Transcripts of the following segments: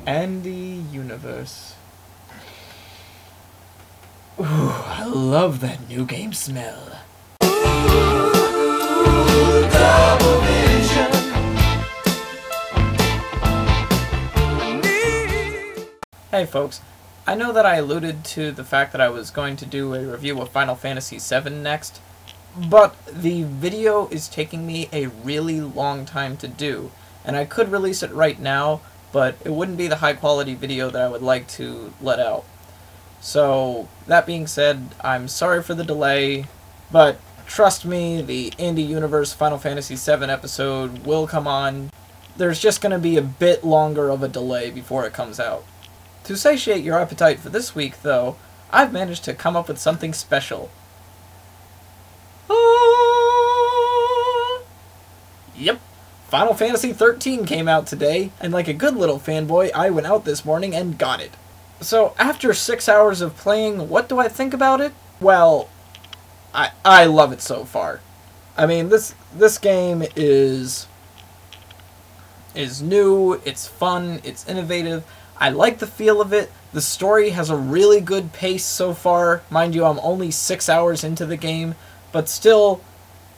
And the universe. Ooh, I love that new game smell. Hey folks, I know that I alluded to the fact that I was going to do a review of Final Fantasy VII next, but the video is taking me a really long time to do, and I could release it right now, but it wouldn't be the high quality video that I would like to let out. So, that being said, I'm sorry for the delay, but trust me, the Indie Universe Final Fantasy VII episode will come on. There's just going to be a bit longer of a delay before it comes out. To satiate your appetite for this week, though, I've managed to come up with something special. Yep, Final Fantasy XIII came out today, and like a good little fanboy, I went out this morning and got it. So, after 6 hours of playing, what do I think about it? Well, I love it so far. I mean, this game is new, it's fun, it's innovative. I like the feel of it. The story has a really good pace so far. Mind you, I'm only 6 hours into the game, but still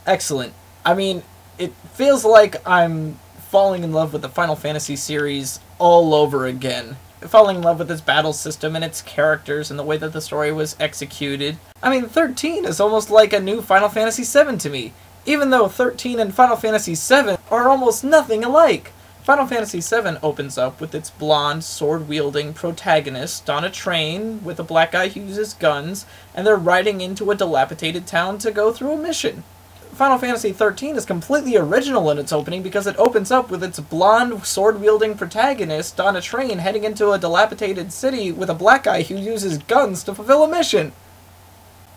excellent. I mean, it feels like I'm falling in love with the Final Fantasy series all over again. Falling in love with its battle system and its characters and the way that the story was executed. I mean, 13 is almost like a new Final Fantasy VII to me, even though 13 and Final Fantasy VII are almost nothing alike. Final Fantasy VII opens up with its blonde, sword-wielding protagonist on a train with a black guy who uses guns, and they're riding into a dilapidated town to go through a mission. Final Fantasy XIII is completely original in its opening because it opens up with its blonde, sword-wielding protagonist on a train heading into a dilapidated city with a black guy who uses guns to fulfill a mission.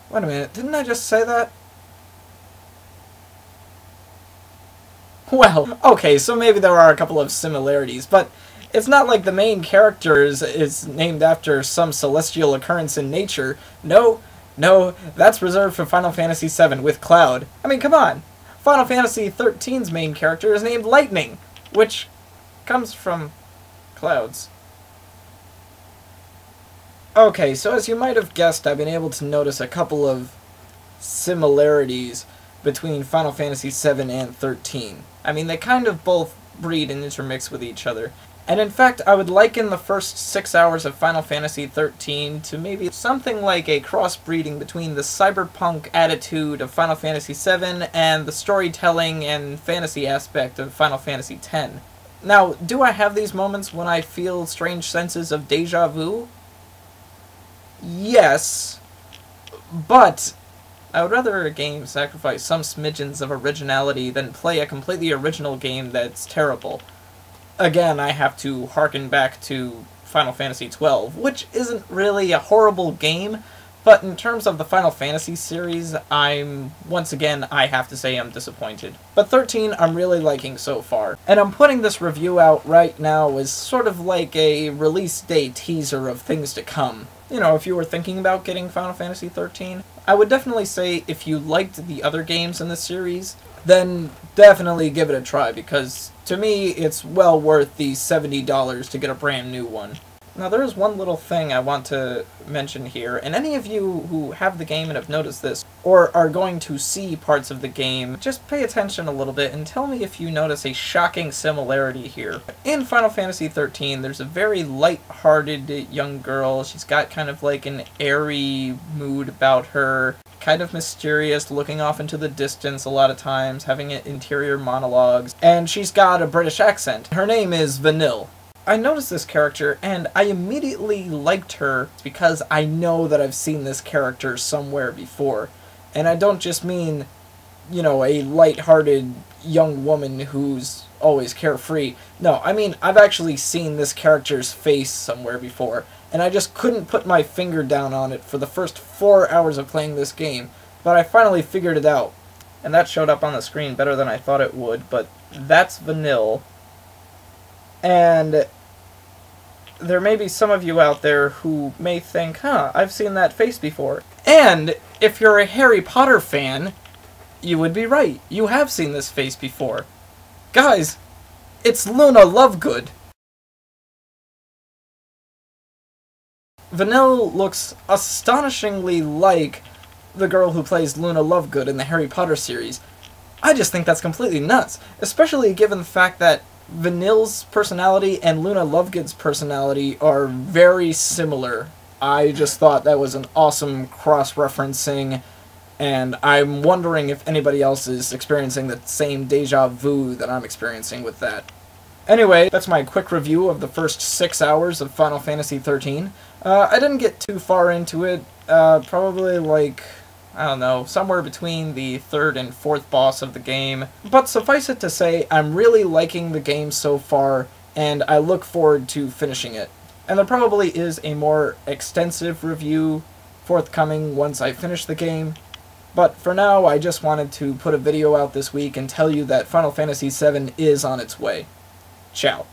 Wait a minute, didn't I just say that? Well, okay, so maybe there are a couple of similarities, but it's not like the main character is named after some celestial occurrence in nature. No, that's reserved for Final Fantasy VII with Cloud. I mean, come on. Final Fantasy XIII's main character is named Lightning, which comes from clouds. Okay, so as you might have guessed, I've been able to notice a couple of similarities between Final Fantasy VII and XIII. I mean, they kind of both breed and intermix with each other. And in fact, I would liken the first 6 hours of Final Fantasy XIII to maybe something like a crossbreeding between the cyberpunk attitude of Final Fantasy VII and the storytelling and fantasy aspect of Final Fantasy X. Now, do I have these moments when I feel strange senses of deja vu? Yes, but I would rather a game sacrifice some smidgens of originality than play a completely original game that's terrible. Again, I have to harken back to Final Fantasy XII, which isn't really a horrible game, but in terms of the Final Fantasy series, once again, I have to say I'm disappointed. But 13 I'm really liking so far, and I'm putting this review out right now as sort of like a release day teaser of things to come. You know, if you were thinking about getting Final Fantasy XIII, I would definitely say if you liked the other games in the series, then definitely give it a try, because to me, it's well worth the $70 to get a brand new one. Now, there is one little thing I want to mention here, and any of you who have the game and have noticed this, or are going to see parts of the game, just pay attention a little bit and tell me if you notice a shocking similarity here. In Final Fantasy XIII, there's a very light-hearted young girl. She's got kind of like an airy mood about her, kind of mysterious, looking off into the distance a lot of times, having interior monologues, and she's got a British accent. Her name is Vanille. I noticed this character, and I immediately liked her because I know that I've seen this character somewhere before. And I don't just mean, you know, a light-hearted young woman who's always carefree. No, I mean, I've actually seen this character's face somewhere before, and I just couldn't put my finger down on it for the first 4 hours of playing this game, but I finally figured it out. And that showed up on the screen better than I thought it would, but that's Vanille. And there may be some of you out there who may think, huh, I've seen that face before. And if you're a Harry Potter fan, you would be right. You have seen this face before. Guys, it's Luna Lovegood. Vanille looks astonishingly like the girl who plays Luna Lovegood in the Harry Potter series. I just think that's completely nuts, especially given the fact that Vanille's personality and Luna Lovegood's personality are very similar. I just thought that was an awesome cross-referencing, and I'm wondering if anybody else is experiencing the same deja vu that I'm experiencing with that. Anyway, that's my quick review of the first 6 hours of Final Fantasy XIII. I didn't get too far into it, probably like, I don't know, somewhere between the third and fourth boss of the game. But suffice it to say, I'm really liking the game so far, and I look forward to finishing it. And there probably is a more extensive review forthcoming once I finish the game. But for now, I just wanted to put a video out this week and tell you that Final Fantasy VII is on its way. Ciao.